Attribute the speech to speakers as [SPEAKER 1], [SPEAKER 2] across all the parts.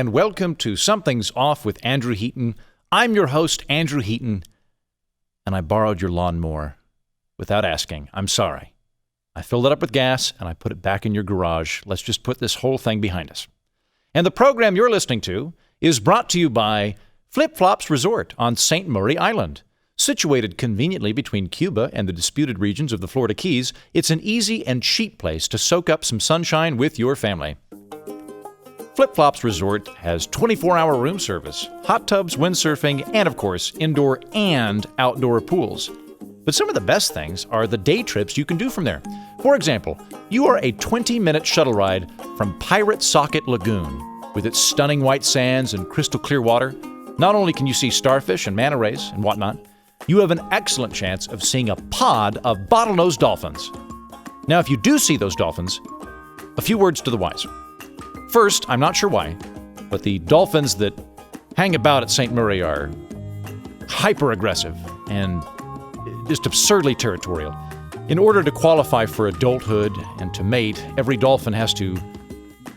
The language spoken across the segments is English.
[SPEAKER 1] and welcome to Something's Off with Andrew Heaton. I'm your host, Andrew Heaton, and I borrowed your lawnmower without asking. I'm sorry. I filled it up with gas, and I put it back in your garage. Let's just put this whole thing behind us. And the program you're listening to is brought to you by Flip Flops Resort on St. Murray Island. Situated conveniently between Cuba and the disputed regions of the Florida Keys, it's an easy and cheap place to soak up some sunshine with your family. Flip Flops Resort has 24-hour room service, hot tubs, windsurfing, and of course, indoor and outdoor pools. But some of the best things are the day trips you can do from there. For example, you are a 20-minute shuttle ride from Pirate Socket Lagoon. With its stunning white sands and crystal clear water, not only can you see starfish and manta rays and whatnot, you have an excellent chance of seeing a pod of bottlenose dolphins. Now, if you do see those dolphins, a few words to the wise. First, I'm not sure why, but the dolphins that hang about at St. Murray are hyper-aggressive and just absurdly territorial. In order to qualify for adulthood and to mate, every dolphin has to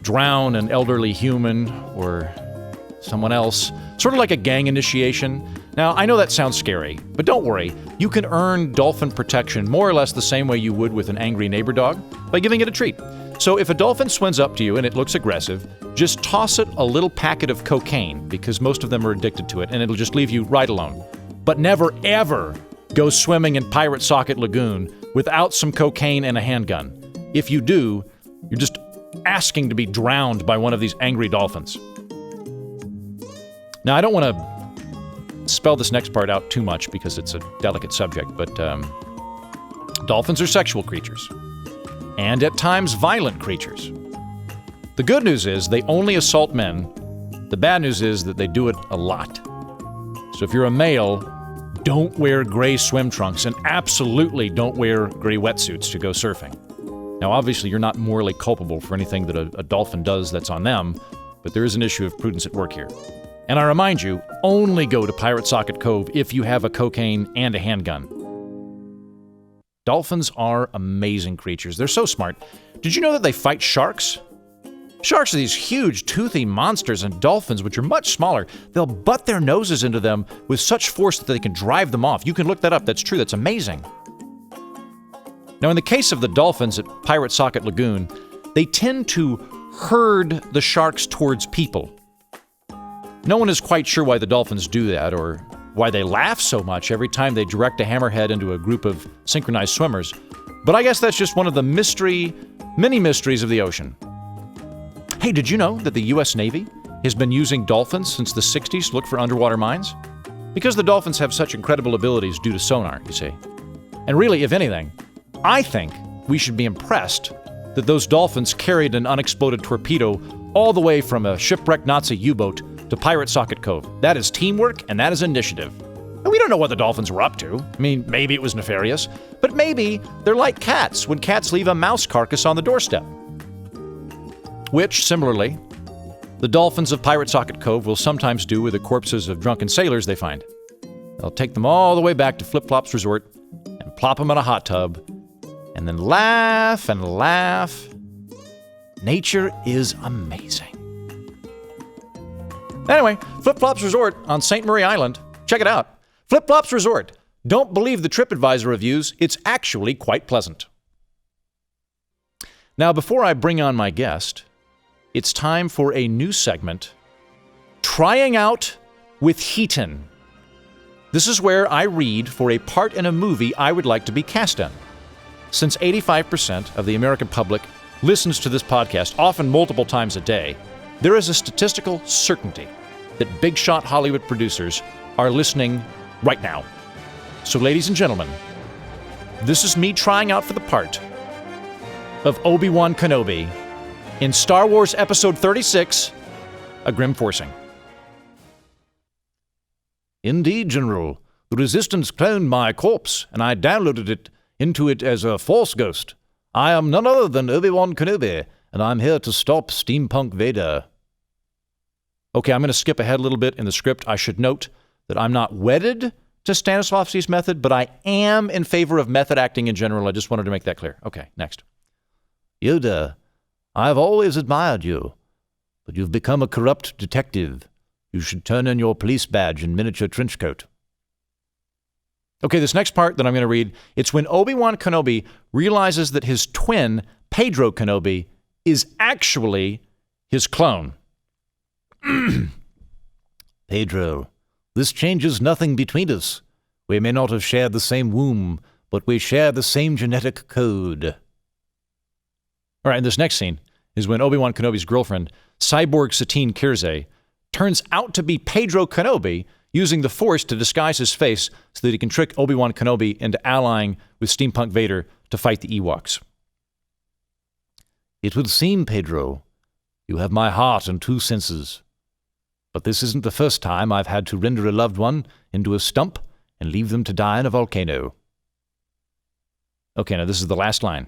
[SPEAKER 1] drown an elderly human or someone else, sort of like a gang initiation. Now, I know that sounds scary, but don't worry. You can earn dolphin protection more or less the same way you would with an angry neighbor dog, by giving it a treat. So if a dolphin swims up to you and it looks aggressive, just toss it a little packet of cocaine, because most of them are addicted to it, and it'll just leave you right alone. But never, ever go swimming in Pirate Socket Lagoon without some cocaine and a handgun. If you do, you're just asking to be drowned by one of these angry dolphins. Now, I don't want to spell this next part out too much because it's a delicate subject, but dolphins are sexual creatures, and at times violent creatures. The good news is they only assault men. The bad news is that they do it a lot. So if you're a male, don't wear gray swim trunks, and absolutely don't wear gray wetsuits to go surfing. Now, obviously, you're not morally culpable for anything that a dolphin does that's on them, but there is an issue of prudence at work here. And I remind you, only go to Pirate Socket Cove if you have a cocaine and a handgun. Dolphins are amazing creatures. They're so smart. Did you know that they fight sharks? Sharks are these huge, toothy monsters, and dolphins, which are much smaller, they'll butt their noses into them with such force that they can drive them off. You can look that up. That's true. That's amazing. Now, in the case of the dolphins at Pirate Socket Lagoon, they tend to herd the sharks towards people. No one is quite sure why the dolphins do that, or why they laugh so much every time they direct a hammerhead into a group of synchronized swimmers. But I guess that's just one of the many mysteries of the ocean. Hey, did you know that the U.S. Navy has been using dolphins since the 60s to look for underwater mines? Because the dolphins have such incredible abilities due to sonar, you see. And really, if anything, I think we should be impressed that those dolphins carried an unexploded torpedo all the way from a shipwrecked Nazi U-boat to Pirate Socket Cove. That is teamwork, and that is initiative. And we don't know what the dolphins were up to. I mean, maybe it was nefarious, but maybe they're like cats when cats leave a mouse carcass on the doorstep. Which, similarly, the dolphins of Pirate Socket Cove will sometimes do with the corpses of drunken sailors they find. They'll take them all the way back to Flip Flops Resort and plop them in a hot tub, and then laugh and laugh. Nature is amazing. Anyway, Flip Flops Resort on St. Murray Island. Check it out. Flip Flops Resort. Don't believe the TripAdvisor reviews. It's actually quite pleasant. Now, before I bring on my guest, it's time for a new segment, Trying Out with Heaton. This is where I read for a part in a movie I would like to be cast in. Since 85% of the American public listens to this podcast, often multiple times a day, there is a statistical certainty that big shot Hollywood producers are listening right now. So, ladies and gentlemen, this is me trying out for the part of Obi-Wan Kenobi in Star Wars Episode 36, A Grim Forcing. Indeed, General. The Resistance cloned my corpse, and I downloaded it into it as a Force ghost. I am none other than Obi-Wan Kenobi, and I'm here to stop Steampunk Vader. Okay, I'm going to skip ahead a little bit in the script. I should note that I'm not wedded to Stanislavski's method, but I am in favor of method acting in general. I just wanted to make that clear. Okay, next. Yoda, I've always admired you. but you've become a corrupt detective. You should turn in your police badge and miniature trench coat. Okay, this next part that I'm going to read, it's when Obi-Wan Kenobi realizes that his twin, Pedro Kenobi, is actually his clone. Pedro, this changes nothing between us. We may not have shared the same womb, but we share the same genetic code. All right, and this next scene is when Obi-Wan Kenobi's girlfriend, cyborg Satine Kirzay, turns out to be Pedro Kenobi, using the Force to disguise his face so that he can trick Obi-Wan Kenobi into allying with Steampunk Vader to fight the Ewoks. It would seem, Pedro, you have my heart and two senses. But this isn't the first time I've had to render a loved one into a stump and leave them to die in a volcano. Okay, now this is the last line.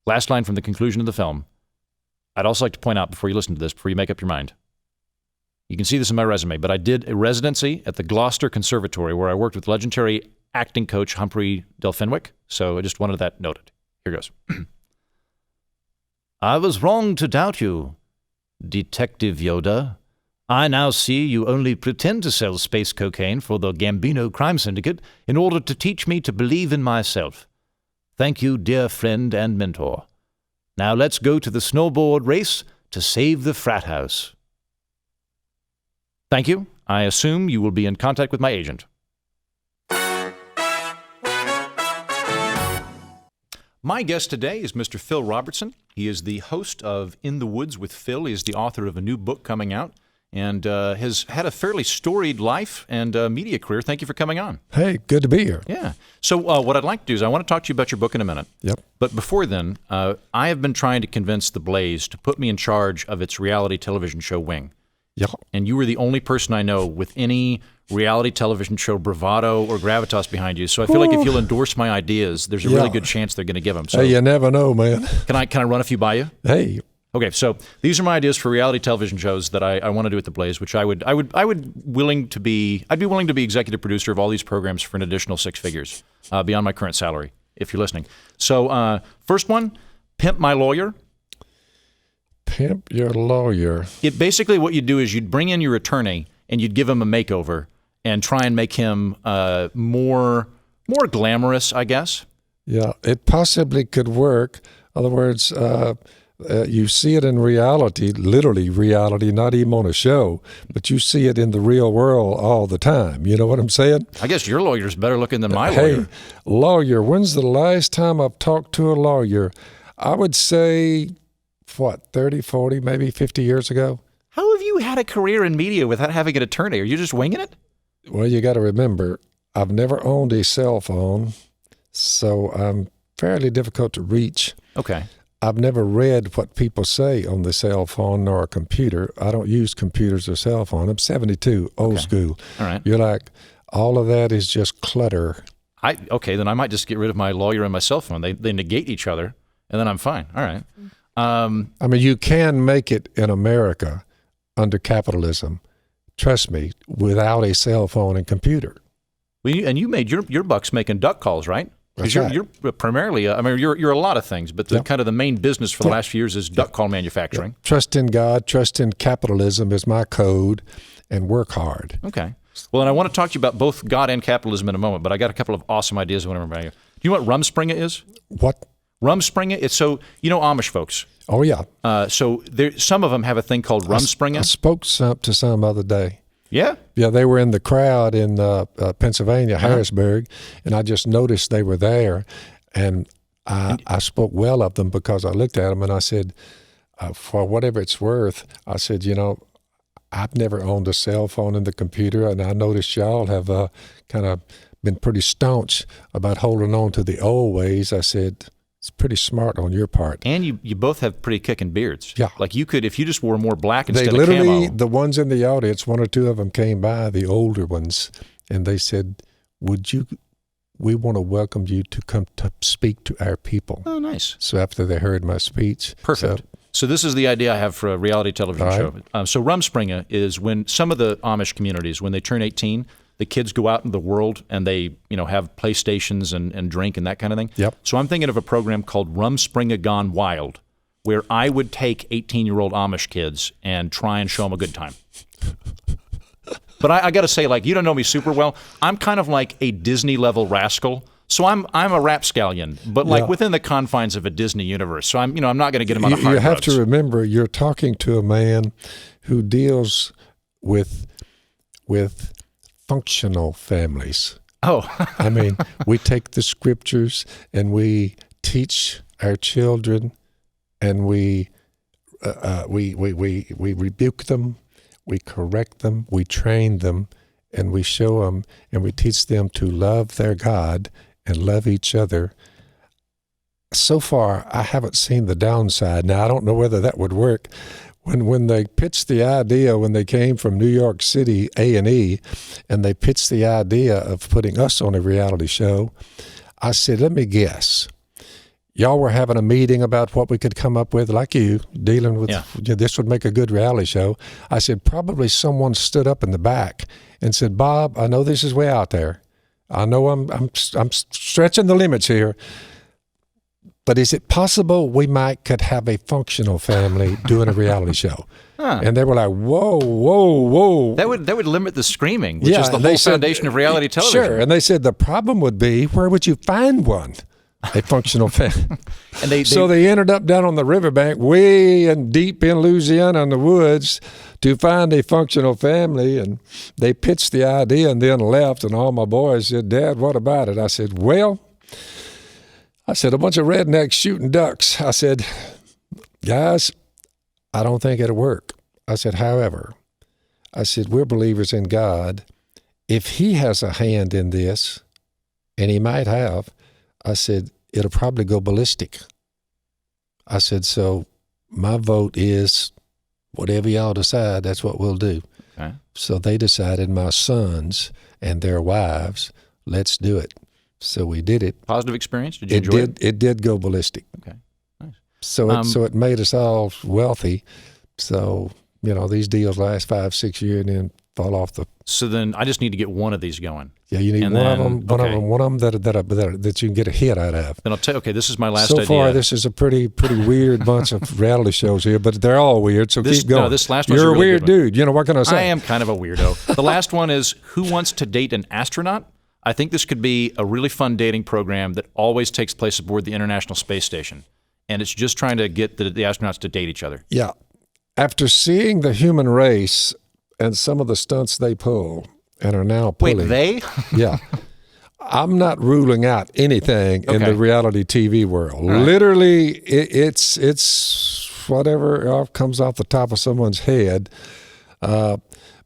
[SPEAKER 1] Last line from the conclusion of the film. I'd also like to point out before you listen to this, before you make up your mind. You can see this in my resume, but I did a residency at the Gloucester Conservatory where I worked with legendary acting coach Humphrey Del Fenwick, so I just wanted that noted. Here goes. I was wrong to doubt you, Detective Yoda. I now see you only pretend to sell space cocaine for the Gambino crime syndicate in order to teach me to believe in myself. Thank you, dear friend and mentor. Now let's go to the snowboard race to save the frat house. Thank you. I assume you will be in contact with my agent. My guest today is Mr. Phil Robertson. He is the host of In the Woods with Phil. He is the author of a new book coming out and has had a fairly storied life and media career. Thank you for coming on.
[SPEAKER 2] Hey, good to be here.
[SPEAKER 1] Yeah. So what I'd like to do is I want to talk to you about your book in a minute.
[SPEAKER 2] Yep.
[SPEAKER 1] But before then, I have been trying to convince the Blaze to put me in charge of its reality television show wing.
[SPEAKER 2] Yep.
[SPEAKER 1] And you were the only person I know with any reality television show bravado or gravitas behind you. So I feel like if you'll endorse my ideas, there's a really good chance they're going to give them. So
[SPEAKER 2] hey, you never know, man.
[SPEAKER 1] Can I run a few by you?
[SPEAKER 2] Hey.
[SPEAKER 1] Okay, so these are my ideas for reality television shows that I want to do at the Blaze, which I'd be willing to be executive producer of all these programs for an additional six figures beyond my current salary, if you're listening. So first one, Pimp My Lawyer.
[SPEAKER 2] Pimp Your Lawyer.
[SPEAKER 1] It basically what you'd do is you'd bring in your attorney and you'd give him a makeover and try and make him more glamorous, I guess.
[SPEAKER 2] Yeah, it possibly could work. In other words, you see it in reality, literally reality, not even on a show, but you see it in the real world all the time. You know what I'm saying?
[SPEAKER 1] I guess your lawyer's better looking than my
[SPEAKER 2] lawyer.
[SPEAKER 1] Hey,
[SPEAKER 2] lawyer, when's the last time I've talked to a lawyer? I would say, 30, 40, maybe 50 years ago.
[SPEAKER 1] How have you had a career in media without having an attorney? Are you just winging it?
[SPEAKER 2] Well, you got to remember, I've never owned a cell phone, so I'm fairly difficult to reach.
[SPEAKER 1] Okay.
[SPEAKER 2] I've never read what people say on the cell phone or a computer. I don't use computers or cell phone. I'm 72, old school.
[SPEAKER 1] All right.
[SPEAKER 2] You're like, all of that is just clutter.
[SPEAKER 1] Okay, then I might just get rid of my lawyer and my cell phone. They negate each other, and then I'm fine. All right.
[SPEAKER 2] I mean, you can make it in America under capitalism, trust me, without a cell phone and computer.
[SPEAKER 1] Well, you made your bucks making duck calls, right?
[SPEAKER 2] That's
[SPEAKER 1] Because you're primarily, you're a lot of things, but the kind of the main business for the last few years is duck call manufacturing.
[SPEAKER 2] Yep. Trust in God, trust in capitalism is my code, and work hard.
[SPEAKER 1] Okay. Well, and I want to talk to you about both God and capitalism in a moment, but I got a couple of awesome ideas I want to remind you. Do you know what Rumspringa is?
[SPEAKER 2] What?
[SPEAKER 1] Rumspringa, it's Amish folks.
[SPEAKER 2] Oh, yeah.
[SPEAKER 1] So some of them have a thing called Rumspringa.
[SPEAKER 2] I spoke to some other day.
[SPEAKER 1] Yeah?
[SPEAKER 2] Yeah, they were in the crowd in Pennsylvania, Harrisburg, and I just noticed they were there, and I spoke well of them because I looked at them and I said, for whatever it's worth, I said, I've never owned a cell phone and the computer, and I noticed y'all have kind of been pretty staunch about holding on to the old ways. I said, it's pretty smart on your part.
[SPEAKER 1] And you both have pretty kicking beards.
[SPEAKER 2] Yeah.
[SPEAKER 1] Like you could, if you just wore more black instead
[SPEAKER 2] they
[SPEAKER 1] of
[SPEAKER 2] literally,
[SPEAKER 1] camo.
[SPEAKER 2] the ones in the audience, one or two of them came by, the older ones, and they said, we want to welcome you to come to speak to our people.
[SPEAKER 1] Oh, nice.
[SPEAKER 2] So after they heard my speech.
[SPEAKER 1] Perfect. So this is the idea I have for a reality television show. So Rumspringa is when some of the Amish communities, when they turn 18, the kids go out in the world and they, have PlayStations and drink and that kind of thing.
[SPEAKER 2] Yep.
[SPEAKER 1] So I'm thinking of a program called Rumspringa Gone Wild, where I would take 18-year-old Amish kids and try and show them a good time. But I got to say, like, you don't know me super well. I'm kind of like a Disney-level rascal. So I'm a rapscallion, but like within the confines of a Disney universe. So I'm not going to get him on a hard
[SPEAKER 2] You have
[SPEAKER 1] drugs.
[SPEAKER 2] to remember, you're talking to a man who deals with functional families.
[SPEAKER 1] Oh,
[SPEAKER 2] I mean, we take the scriptures and we teach our children, and we rebuke them, we correct them, we train them, and we show them, and we teach them to love their God and love each other. So far, I haven't seen the downside. Now, I don't know whether that would work. When they pitched the idea, when they came from New York City, A&E, and they pitched the idea of putting us on a reality show, I said, let me guess. Y'all were having a meeting about what we could come up with, like you, dealing with, this would make a good reality show. I said, probably someone stood up in the back and said, Bob, I know this is way out there. I know I'm stretching the limits here, but is it possible we could have a functional family doing a reality show? Huh. And they were like, whoa, whoa, whoa.
[SPEAKER 1] That would limit the screaming, which is the whole foundation of reality television.
[SPEAKER 2] Sure, and they said the problem would be, where would you find one? A functional family. So they ended up down on the riverbank, way and deep in Louisiana in the woods, to find a functional family. And they pitched the idea and then left. And all my boys said, Dad, what about it? I said, a bunch of rednecks shooting ducks. I said, guys, I don't think it'll work. I said, however, we're believers in God. If he has a hand in this, and he might have, I said, it'll probably go ballistic. I said, so my vote is whatever y'all decide, that's what we'll do. Okay. So they decided, my sons and their wives, let's do it. So we did it.
[SPEAKER 1] Positive experience? Did you enjoy it?
[SPEAKER 2] It did go ballistic.
[SPEAKER 1] Okay, nice.
[SPEAKER 2] So it made us all wealthy. So, these deals last 5-6 years and then fall off the...
[SPEAKER 1] So then I just need to get one of these going.
[SPEAKER 2] Yeah, you need one of them that you can get a hit out of.
[SPEAKER 1] Then I'll tell you, okay, this is my last idea.
[SPEAKER 2] So far, this is a pretty weird bunch of reality shows here, but they're all weird, so keep going.
[SPEAKER 1] No, this last one's
[SPEAKER 2] You're
[SPEAKER 1] a really
[SPEAKER 2] weird dude. What can I say?
[SPEAKER 1] I am kind of a weirdo. The last one is, who wants to date an astronaut? I think this could be a really fun dating program that always takes place aboard the International Space Station. And it's just trying to get the astronauts to date each other.
[SPEAKER 2] Yeah. After seeing the human race and some of the stunts they pull and are now pulling.
[SPEAKER 1] Wait, they?
[SPEAKER 2] Yeah. I'm not ruling out anything in the reality TV world.
[SPEAKER 1] Right.
[SPEAKER 2] Literally, it's whatever comes off the top of someone's head. By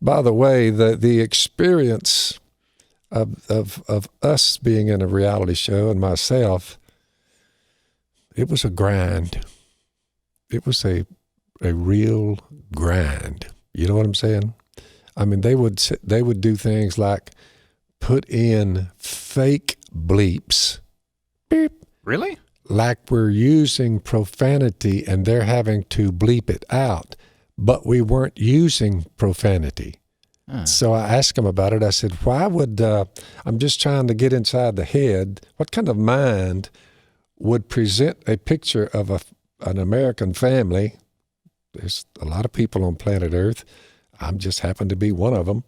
[SPEAKER 2] the way, the experience of us being in a reality show and myself, it was a grind. It was a real grind. You know what I'm saying? I mean, they would do things like put in fake bleeps. Beep.
[SPEAKER 1] Really?
[SPEAKER 2] Like we're using profanity and they're having to bleep it out, but we weren't using profanity. So I asked him about it. I said, why would, I'm just trying to get inside the head, what kind of mind would present a picture of an American family? There's a lot of people on planet Earth. I just happen to be one of them.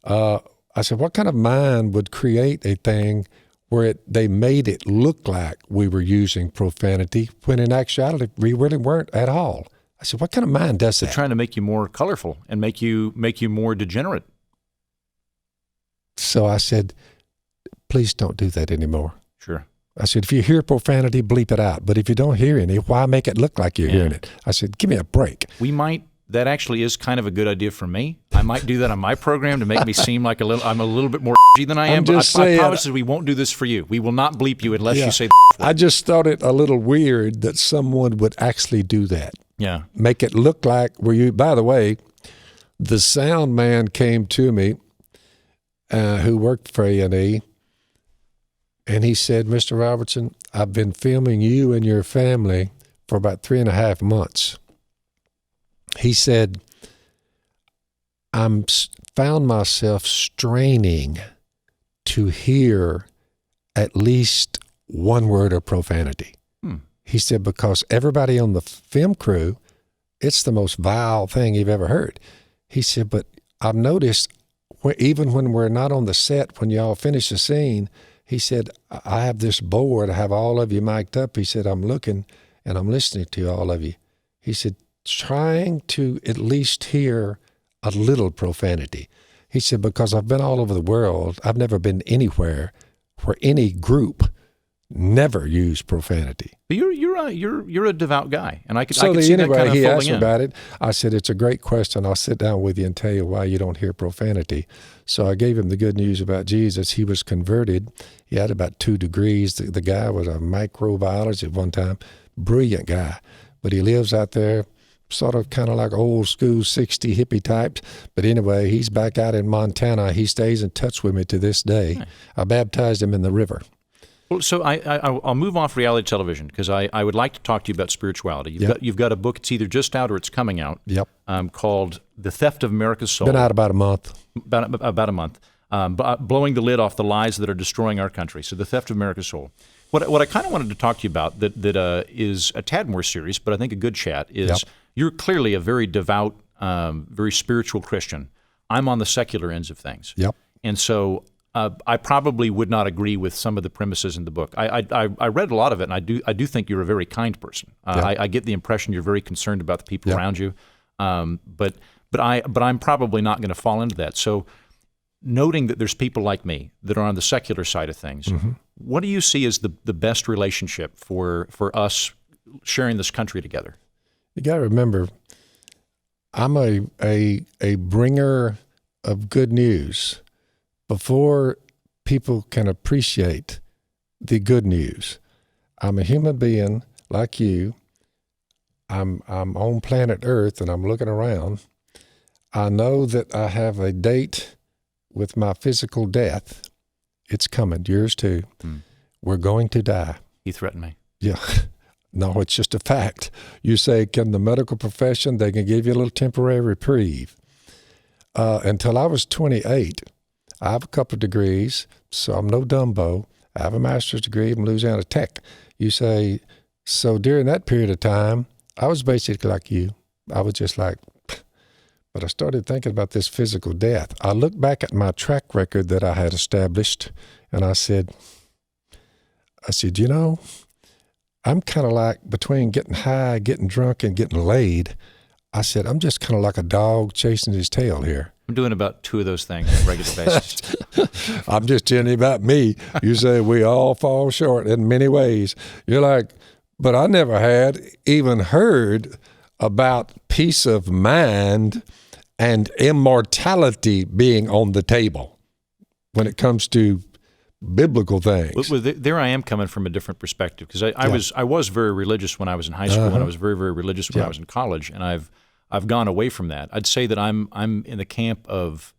[SPEAKER 2] I said, what kind of mind would create a thing where they made it look like we were using profanity when in actuality we really weren't at all? I said, what kind of mind does that?
[SPEAKER 1] They're trying to make you more colorful and make you more degenerate.
[SPEAKER 2] So I said, please don't do that anymore.
[SPEAKER 1] Sure.
[SPEAKER 2] I said, if you hear profanity, bleep it out. But if you don't hear any, why make it look like you're hearing it? I said, give me a break.
[SPEAKER 1] That actually is kind of a good idea for me. I might do that on my program to make me seem like I'm a little bit more than I am. But I promise you, we won't do this for you. We will not bleep you unless you say the word.
[SPEAKER 2] I just thought it a little weird that someone would actually do that.
[SPEAKER 1] Yeah.
[SPEAKER 2] Make it look like by the way, the sound man came to me who worked for A&E, and he said, Mr. Robertson, I've been filming you and your family for about 3.5 months. He said, found myself straining to hear at least one word of profanity. He said, because everybody on the film crew, it's the most vile thing you've ever heard. He said, but I've noticed even when we're not on the set, when y'all finish the scene, he said, I have this board, I have all of you mic'd up. He said, I'm looking and I'm listening to all of you. He said, trying to at least hear a little profanity. He said, because I've been all over the world, I've never been anywhere where any group never used profanity.
[SPEAKER 1] But you're a devout guy, and I could
[SPEAKER 2] So
[SPEAKER 1] I could see
[SPEAKER 2] anyway,
[SPEAKER 1] that kind of
[SPEAKER 2] he
[SPEAKER 1] folding
[SPEAKER 2] asked me
[SPEAKER 1] in.
[SPEAKER 2] about it. I said, it's a great question. I'll sit down with you and tell you why you don't hear profanity. So I gave him the good news about Jesus. He was converted. He had about 2 degrees. The guy was a microbiologist at one time, brilliant guy. But he lives out there, sort of kind of like old school 60 hippie types. But anyway, he's back out in Montana. He stays in touch with me to this day.
[SPEAKER 1] Right.
[SPEAKER 2] I baptized him in the river.
[SPEAKER 1] Well, so I'll move off reality television because I would like to talk to you about spirituality. You've got a book. It's either just out or it's coming out.
[SPEAKER 2] Yep.
[SPEAKER 1] Called "The Theft of America's Soul."
[SPEAKER 2] Been out about a month.
[SPEAKER 1] About a month. Blowing the lid off the lies that are destroying our country. So, "The Theft of America's Soul." What I kind of wanted to talk to you about that is a tad more serious, but I think a good chat is
[SPEAKER 2] Yep.
[SPEAKER 1] You're clearly a very devout, very spiritual Christian. I'm on the secular ends of things.
[SPEAKER 2] Yep.
[SPEAKER 1] And so I probably would not agree with some of the premises in the book. I read a lot of it, and I do think you're a very kind person. I get the impression you're very concerned about the people around you. But I'm probably not going to fall into that. So, noting that there's people like me that are on the secular side of things, what do you see as the best relationship for us sharing this country together?
[SPEAKER 2] You got to remember, I'm a bringer of good news. Before people can appreciate the good news, I'm a human being like you. I'm on planet Earth and I'm looking around. I know that I have a date with my physical death. It's coming, yours too. We're going to die.
[SPEAKER 1] He threatened me.
[SPEAKER 2] Yeah. No, it's just a fact. You say, can the medical profession, they can give you a little temporary reprieve. Until I was 28, I have a couple of degrees, so I'm no Dumbo. I have a master's degree from Louisiana Tech. You say, so during that period of time, I was basically like you. I was just like, but I started thinking about this physical death. I looked back at my track record that I had established, and I said, you know, I'm kind of like between getting high, getting drunk, and getting laid. I said, I'm just kind of like a dog chasing his tail here.
[SPEAKER 1] I'm doing about 2 of those things on a regular basis.
[SPEAKER 2] I'm just telling you about me. You say we all fall short in many ways. You're like, but I never had even heard about peace of mind and immortality being on the table when it comes to biblical things.
[SPEAKER 1] Well, there I am coming from a different perspective because I was very religious when I was in high school, and I was very, very religious when I was in college, and I've gone away from that. I'd say that I'm in the camp of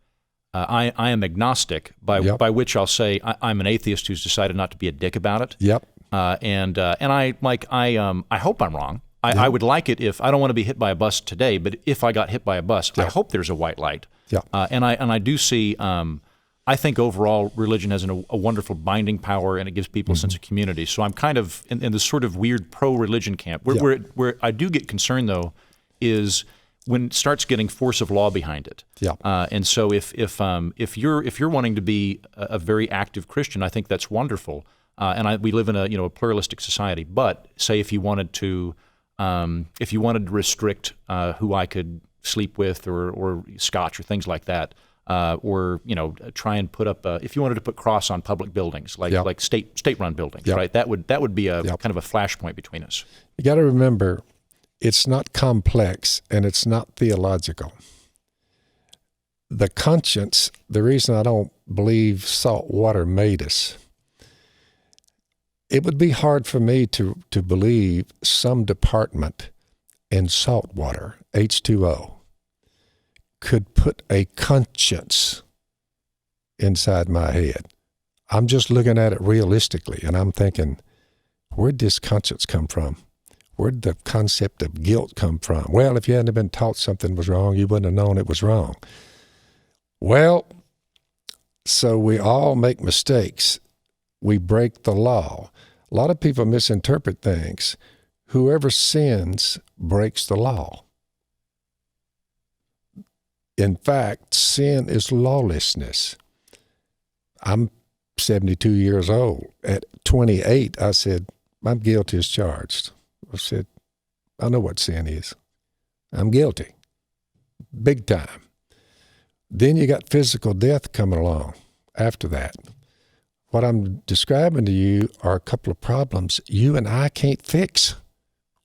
[SPEAKER 1] I am agnostic, by which I'll say I'm an atheist who's decided not to be a dick about it.
[SPEAKER 2] Yep.
[SPEAKER 1] And I hope I'm wrong. I would like it if I don't want to be hit by a bus today, but if I got hit by a bus, I hope there's a white light.
[SPEAKER 2] Yeah.
[SPEAKER 1] And I do see. I think overall religion has a wonderful binding power, and it gives people a sense of community. So I'm kind of in this sort of weird pro-religion camp. Where I do get concerned though is when it starts getting force of law behind it.
[SPEAKER 2] Yeah.
[SPEAKER 1] And so if you're wanting to be a very active Christian, I think that's wonderful. We live in a pluralistic society. But say if you wanted to restrict who I could sleep with or scotch or things like that. Or try and put up if you wanted to put cross on public buildings like state-run buildings, right? That would be a kind of a flashpoint between us.
[SPEAKER 2] You got to remember, it's not complex and it's not theological. The conscience, the reason I don't believe salt water made us, it would be hard for me to believe some department in salt water, H2O, could put a conscience inside my head. I'm just looking at it realistically, and I'm thinking, where'd this conscience come from? Where'd the concept of guilt come from? Well, if you hadn't been taught something was wrong, you wouldn't have known it was wrong. Well, so we all make mistakes. We break the law. A lot of people misinterpret things. whoever sins breaks the law. In fact, sin is lawlessness. I'm 72 years old. At 28, I said, I'm guilty as charged. I said, I know what sin is. I'm guilty. Big time. Then you got physical death coming along after that. What I'm describing to you are a couple of problems you and I can't fix.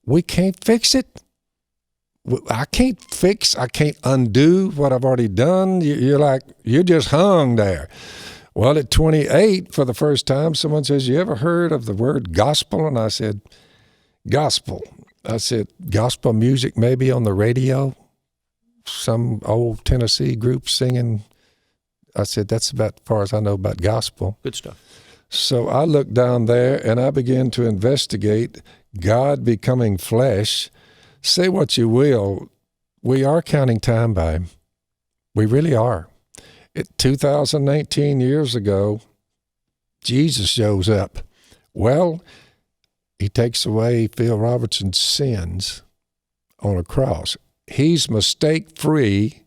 [SPEAKER 2] We can't fix it. I can't undo what I've already done. You're just hung there. Well, at 28, for the first time, someone says, you ever heard of the word gospel? And I said, gospel. I said, gospel music maybe on the radio? Some old Tennessee group singing. I said, that's about as far as I know about gospel.
[SPEAKER 1] Good stuff.
[SPEAKER 2] So I looked down there and I began to investigate God becoming flesh. Say what you will, we are counting time by him. We really are. 2019 years ago, Jesus shows up. Well, he takes away Phil Robertson's sins on a cross. He's mistake-free,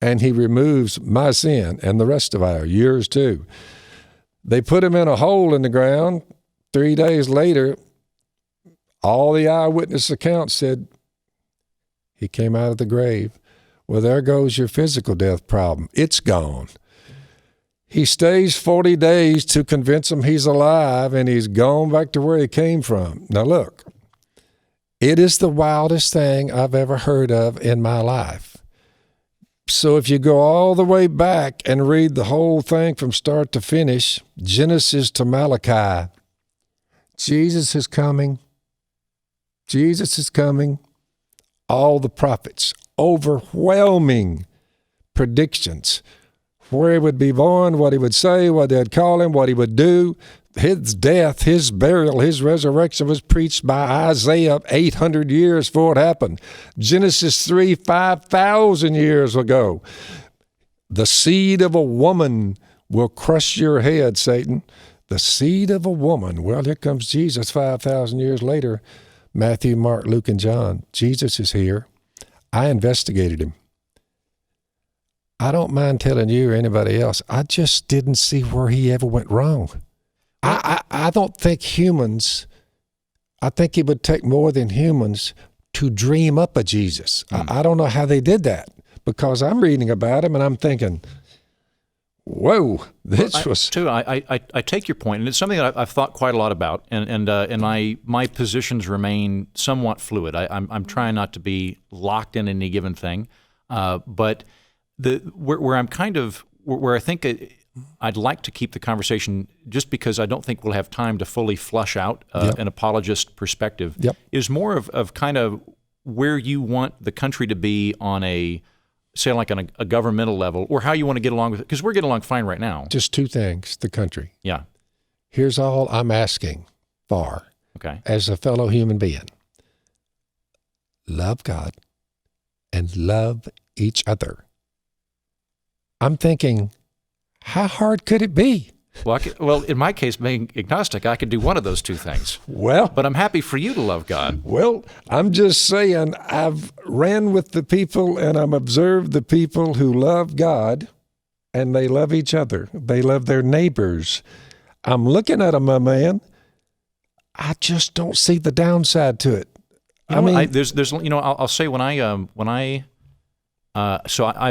[SPEAKER 2] and he removes my sin and the rest of yours too. They put him in a hole in the ground. 3 days later, all the eyewitness accounts said he came out of the grave. Well, there goes your physical death problem. It's gone. He stays 40 days to convince him he's alive, and he's gone back to where he came from. Now, look, it is the wildest thing I've ever heard of in my life. So if you go all the way back and read the whole thing from start to finish, Genesis to Malachi, Jesus is coming. Jesus is coming. All the prophets, overwhelming predictions, where he would be born, what he would say, what they'd call him, what he would do. His death, his burial, his resurrection was preached by Isaiah 800 years before it happened. Genesis 3, 5,000 years ago. The seed of a woman will crush your head, Satan. The seed of a woman. Well, here comes Jesus 5,000 years later. Matthew, Mark, Luke, and John. Jesus is here. I investigated him. I don't mind telling you or anybody else, I just didn't see where he ever went wrong. I don't think humans, I think it would take more than humans to dream up a Jesus. I don't know how they did that, because I'm reading about him and I'm thinking, whoa, this was...
[SPEAKER 1] I take your point, and it's something that I've thought quite a lot about, and my positions remain somewhat fluid. I'm trying not to be locked in any given thing, but where I think I'd like to keep the conversation, just because I don't think we'll have time to fully flush out an apologist perspective, is more of kind of where you want the country to be on a, say, like on a governmental level, or how you want to get along with it, because we're getting along fine right now.
[SPEAKER 2] Just two things, the country.
[SPEAKER 1] Yeah.
[SPEAKER 2] Here's all I'm asking for, as a fellow human being. Love God and love each other. I'm thinking, how hard could it be?
[SPEAKER 1] Well, in my case, being agnostic, I could do one of those two things.
[SPEAKER 2] Well,
[SPEAKER 1] but I'm happy for you to love God.
[SPEAKER 2] Well, I'm just saying, I've ran with the people and I've observed the people who love God, and they love each other. They love their neighbors. I'm looking at them, my man. I just don't see the downside to it.
[SPEAKER 1] I'll say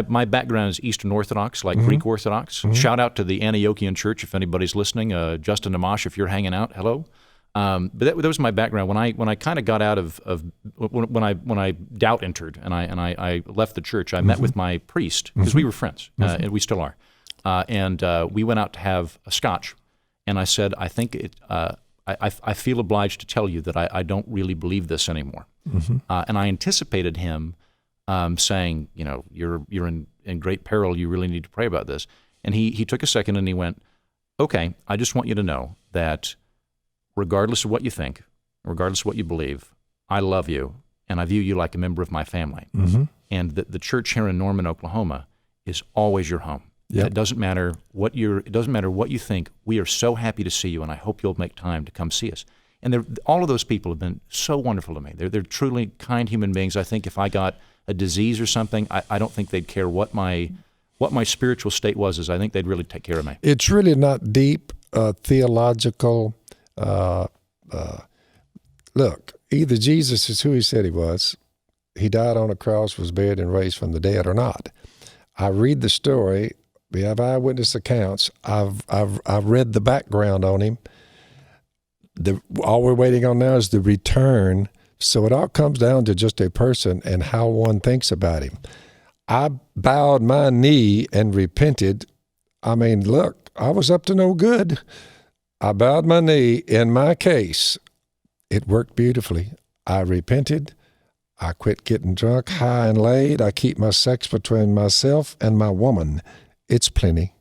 [SPEAKER 1] my background is Eastern Orthodox, like Greek Orthodox. Shout out to the Antiochian Church if anybody's listening. Justin Amash, if you're hanging out, hello. But that was my background. When I kind of got out of when I doubt entered and I left the church, I met with my priest, because we were friends, and we still are. And we went out to have a scotch, and I said, I think I feel obliged to tell you that I don't really believe this anymore. And I anticipated him saying, you're in great peril. You really need to pray about this. And he took a second and he went, okay, I just want you to know that regardless of what you think, regardless of what you believe, I love you and I view you like a member of my family. And the church here in Norman, Oklahoma is always your home. It doesn't matter what you think. We are so happy to see you, and I hope you'll make time to come see us. And all of those people have been so wonderful to me. They're truly kind human beings. I think if I got a disease or something, I don't think they'd care what my spiritual state was. I think they'd really take care of me.
[SPEAKER 2] It's really not deep theological. Look, either Jesus is who he said he was, he died on a cross, was buried, and raised from the dead, or not. I read the story. We have eyewitness accounts. I've read the background on him. All we're waiting on now is the return. So it all comes down to just a person and how one thinks about him. I bowed my knee and repented. I mean, look, I was up to no good. I bowed my knee. In my case, it worked beautifully. I repented. I quit getting drunk, high, and laid. I keep my sex between myself and my woman. It's plenty.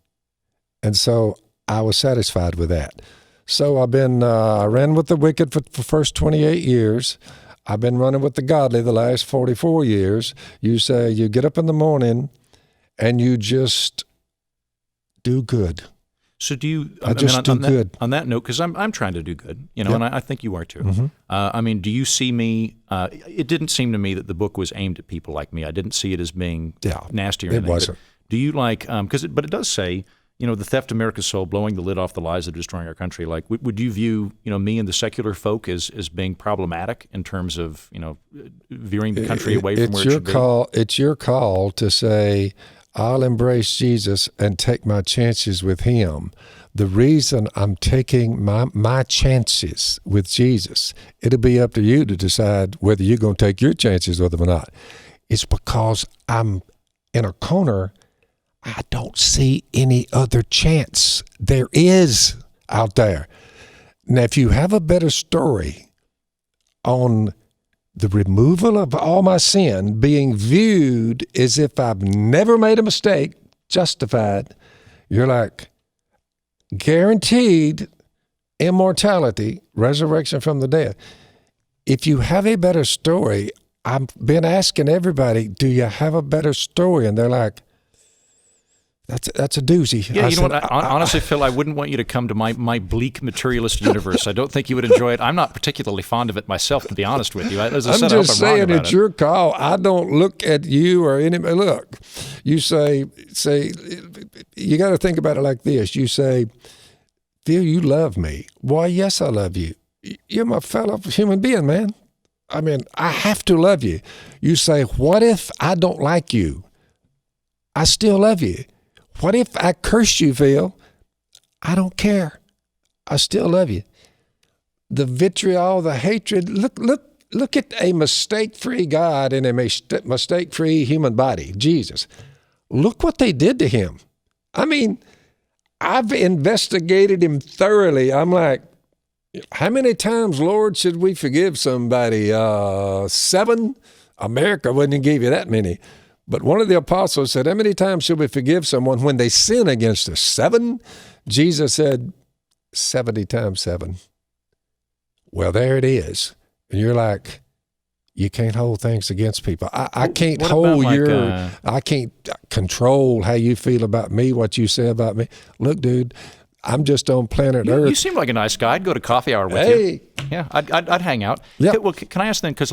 [SPEAKER 2] And so I was satisfied with that. So I ran with the wicked for the first 28 years. I've been running with the godly the last 44 years. You say you get up in the morning and you just do good.
[SPEAKER 1] So do you?
[SPEAKER 2] Good.
[SPEAKER 1] On that note, because I'm trying to do good,
[SPEAKER 2] Yep.
[SPEAKER 1] and I think you are too.
[SPEAKER 2] Mm-hmm.
[SPEAKER 1] Do you see me? It didn't seem to me that the book was aimed at people like me. I didn't see it as being nasty or anything.
[SPEAKER 2] It wasn't.
[SPEAKER 1] Do you like? But it does say, the theft of America's soul, blowing the lid off the lies that are destroying our country. Like, would you view, me and the secular folk as being problematic in terms of, veering the country away from where it should be?
[SPEAKER 2] It's your call to say, I'll embrace Jesus and take my chances with him. The reason I'm taking my chances with Jesus, it'll be up to you to decide whether you're going to take your chances with him or not. It's because I'm in a corner. I don't see any other chance there is out there. Now, if you have a better story on the removal of all my sin, being viewed as if I've never made a mistake, justified, you're like, guaranteed immortality, resurrection from the dead. If you have a better story, I've been asking everybody, do you have a better story? And they're like, that's a doozy.
[SPEAKER 1] Yeah, honestly, Phil, I wouldn't want you to come to my bleak materialist universe. I don't think you would enjoy it. I'm not particularly fond of it myself, to be honest with you. As I said, I hope I'm wrong about
[SPEAKER 2] it's your call. I don't look at you or anybody. Look, you say you got to think about it like this. You say, Phil, you love me. Why, yes, I love you. You're my fellow human being, man. I mean, I have to love you. You say, what if I don't like you? I still love you. What if I curse you, Phil? I don't care. I still love you. The vitriol, the hatred. Look at a mistake-free God and a mistake-free human body, Jesus. Look what they did to him. I mean, I've investigated him thoroughly. I'm like, how many times, Lord, should we forgive somebody? 7? America wouldn't give you that many. But one of the apostles said, how many times should we forgive someone when they sin against us? 7? Jesus said, 70 times 7. Well, there it is. And you're like, you can't hold things against people. I can't I can't control how you feel about me, what you say about me. Look, dude, I'm just on planet Earth.
[SPEAKER 1] You seem like a nice guy. I'd go to coffee hour with you. Yeah, I'd hang out.
[SPEAKER 2] Yeah.
[SPEAKER 1] Well, can I ask then? Because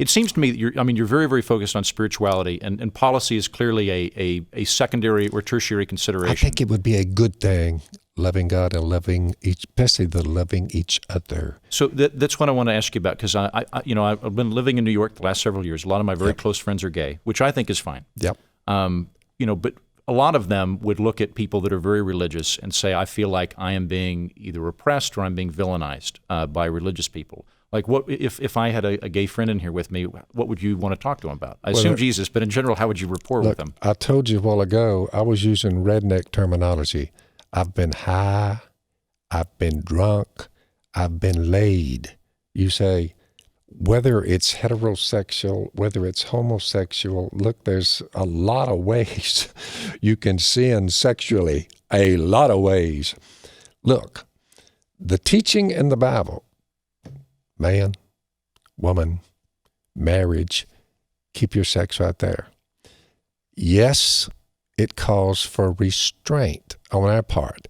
[SPEAKER 1] it seems to me that you're very, very focused on spirituality, and policy is clearly a secondary or tertiary consideration.
[SPEAKER 2] I think it would be a good thing, loving God and loving especially loving each other.
[SPEAKER 1] So that's what I want to ask you about, because I've been living in New York the last several years. A lot of my very close friends are gay, which I think is fine.
[SPEAKER 2] Yep.
[SPEAKER 1] But a lot of them would look at people that are very religious and say, I feel like I am being either oppressed or I'm being villainized by religious people. Like, what if I had a gay friend in here with me, what would you want to talk to him about? I assume Jesus, but in general, how would you rapport with him?
[SPEAKER 2] I told you a while ago, I was using redneck terminology. I've been high, I've been drunk, I've been laid. You say, whether it's heterosexual, whether it's homosexual, look, there's a lot of ways you can sin sexually, a lot of ways. Look, the teaching in the Bible, man, woman, marriage, keep your sex right there. Yes, it calls for restraint on our part,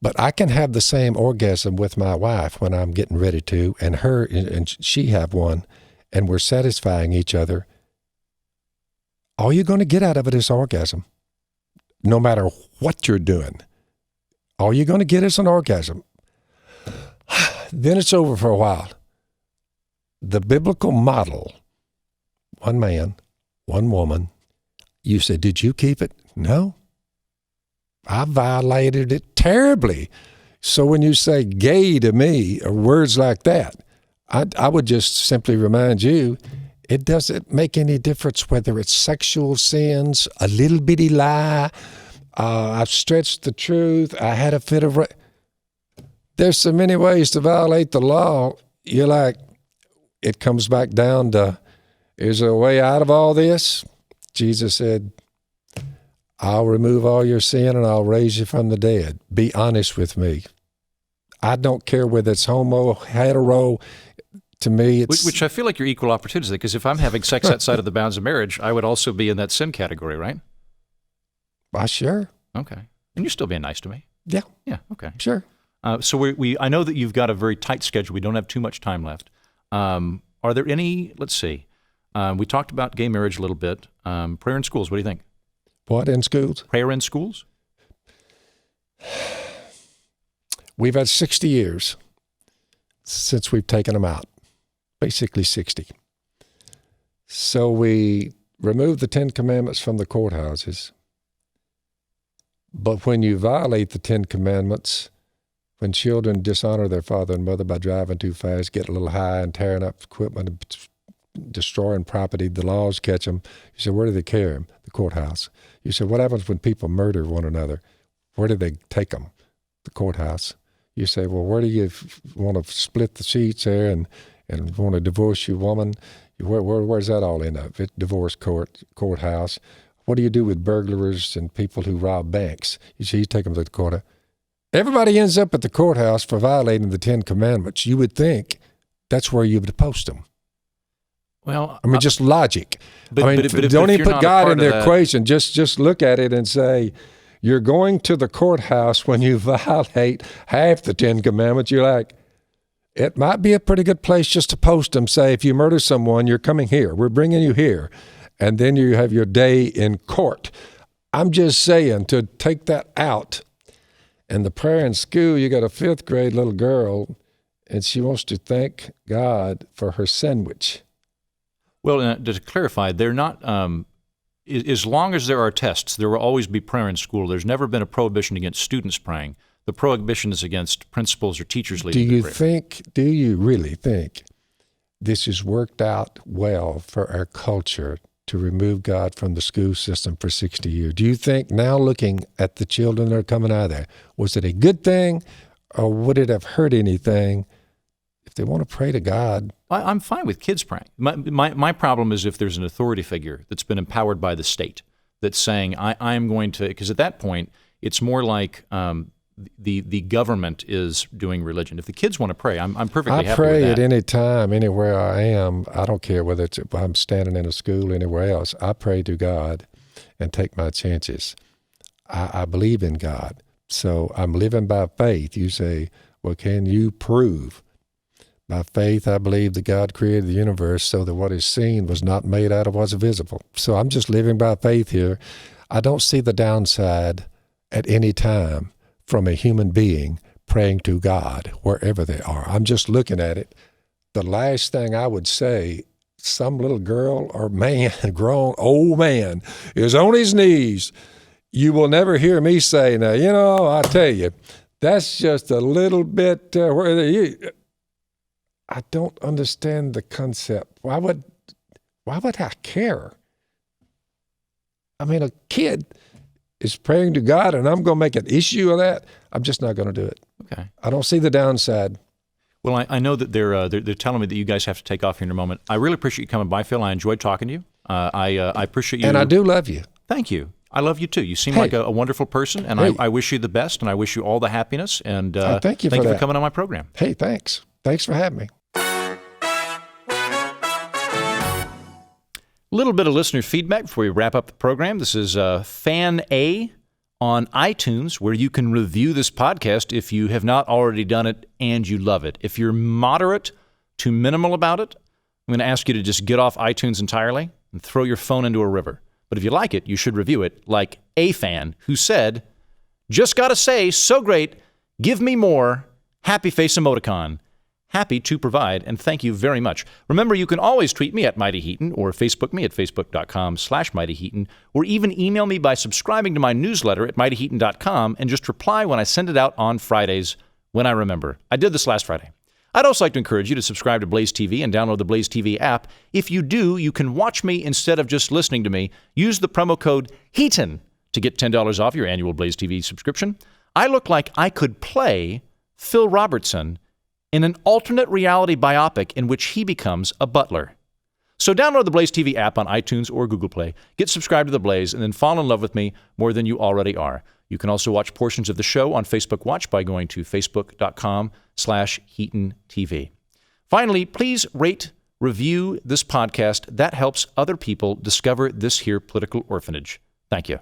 [SPEAKER 2] But I can have the same orgasm with my wife when I'm getting ready to, and she have one, and we're satisfying each other. All you're going to get out of it is orgasm, no matter what you're doing. All you're going to get is an orgasm. Then it's over for a while. The biblical model, one man, one woman, you say, did you keep it? No. I violated it terribly. So when you say gay to me or words like that, I would just simply remind you, it doesn't make any difference whether it's sexual sins, a little bitty lie, I've stretched the truth, I had a fit of... There's so many ways to violate the law. You're like, it comes back down to, is there a way out of all this? Jesus said, I'll remove all your sin and I'll raise you from the dead. Be honest with me. I don't care whether it's homo, hetero. To me, it's...
[SPEAKER 1] Which I feel like you're equal opportunity, because if I'm having sex outside of the bounds of marriage, I would also be in that sin category, right?
[SPEAKER 2] Sure.
[SPEAKER 1] Okay. And you're still being nice to me.
[SPEAKER 2] Yeah.
[SPEAKER 1] Yeah, okay.
[SPEAKER 2] Sure.
[SPEAKER 1] So I know that you've got a very tight schedule. We don't have too much time left. Are there any, let's see, we talked about gay marriage a little bit. Prayer in schools, what do you think?
[SPEAKER 2] What, in schools?
[SPEAKER 1] Prayer in schools?
[SPEAKER 2] We've had 60 years since we've taken them out, basically 60. So we removed the 10 Commandments from the courthouses. But when you violate the 10 Commandments, when children dishonor their father and mother by driving too fast, get a little high and tearing up equipment and destroying property, the laws catch them. You say, where do they carry them? The courthouse. You say, what happens when people murder one another? Where do they take them? The courthouse. You say, well, where do you want to split the sheets there and want to divorce your woman? Where's that all end up? Divorce courthouse. What do you do with burglars and people who rob banks? You say, you take them to the courthouse. Everybody ends up at the courthouse for violating the 10 Commandments. You would think that's where you would post them.
[SPEAKER 1] Well,
[SPEAKER 2] I mean, just logic.
[SPEAKER 1] But
[SPEAKER 2] don't even put God in the equation. Just look at it and say, you're going to the courthouse when you violate half the 10 Commandments. You're like, it might be a pretty good place just to post them. Say, if you murder someone, you're coming here. We're bringing you here. And then you have your day in court. I'm just saying, to take that out. And the prayer in school, you got a 5th grade little girl, and she wants to thank God for her sandwich.
[SPEAKER 1] Well, to clarify, they're not, as long as there are tests, there will always be prayer in school. There's never been a prohibition against students praying. The prohibition is against principals or teachers leading the prayer.
[SPEAKER 2] Do you really think this has worked out well for our culture to remove God from the school system for 60 years? Do you think, now looking at the children that are coming out of there, was it a good thing, or would it have hurt anything? If they want to pray to God,
[SPEAKER 1] I'm fine with kids praying. My problem is if there's an authority figure that's been empowered by the state that's saying, I'm going to, because at that point, it's more like the government is doing religion. If the kids want to pray, I'm perfectly happy with that. I
[SPEAKER 2] pray at any time, anywhere I am. I don't care whether I'm standing in a school, anywhere else. I pray to God and take my chances. I believe in God. So I'm living by faith. You say, well, can you prove? By faith, I believe that God created the universe so that what is seen was not made out of what's visible. So I'm just living by faith here. I don't see the downside at any time from a human being praying to God wherever they are. I'm just looking at it. The last thing I would say, some little girl or man, grown old man, is on his knees. You will never hear me say, now, I tell you, that's just a little bit I don't understand the concept. Why would I care? I mean, a kid is praying to God, and I'm going to make an issue of that. I'm just not going to do it.
[SPEAKER 1] Okay.
[SPEAKER 2] I don't see the downside.
[SPEAKER 1] Well, I know that they're telling me that you guys have to take off here in a moment. I really appreciate you coming by, Phil. I enjoyed talking to you. I appreciate you.
[SPEAKER 2] And I do love you.
[SPEAKER 1] Thank you. I love you too. You seem like a wonderful person, and I wish you the best, and I wish you all the happiness. And
[SPEAKER 2] thank you
[SPEAKER 1] for
[SPEAKER 2] that.
[SPEAKER 1] coming on my program.
[SPEAKER 2] Hey, thanks. Thanks for having me. A
[SPEAKER 1] little bit of listener feedback before we wrap up the program. This is Fan A on iTunes, where you can review this podcast if you have not already done it and you love it. If you're moderate to minimal about it, I'm going to ask you to just get off iTunes entirely and throw your phone into a river. But if you like it, you should review it like a fan who said, "Just gotta say, so great, give me more, happy face emoticon." Happy to provide, and thank you very much. Remember, you can always tweet me at Mighty Heaton or Facebook me at facebook.com/Mighty Heaton, or even email me by subscribing to my newsletter at mightyheaton.com and just reply when I send it out on Fridays when I remember. I did this last Friday. I'd also like to encourage you to subscribe to BlazeTV and download the BlazeTV app. If you do, you can watch me instead of just listening to me. Use the promo code Heatin to get $10 off your annual BlazeTV subscription. I look like I could play Phil Robertson in an alternate reality biopic in which he becomes a butler. So download the BlazeTV app on iTunes or Google Play, get subscribed to The Blaze, and then fall in love with me more than you already are. You can also watch portions of the show on Facebook Watch by going to facebook.com/HeatonTV. Finally, please rate, review this podcast. That helps other people discover this here political orphanage. Thank you.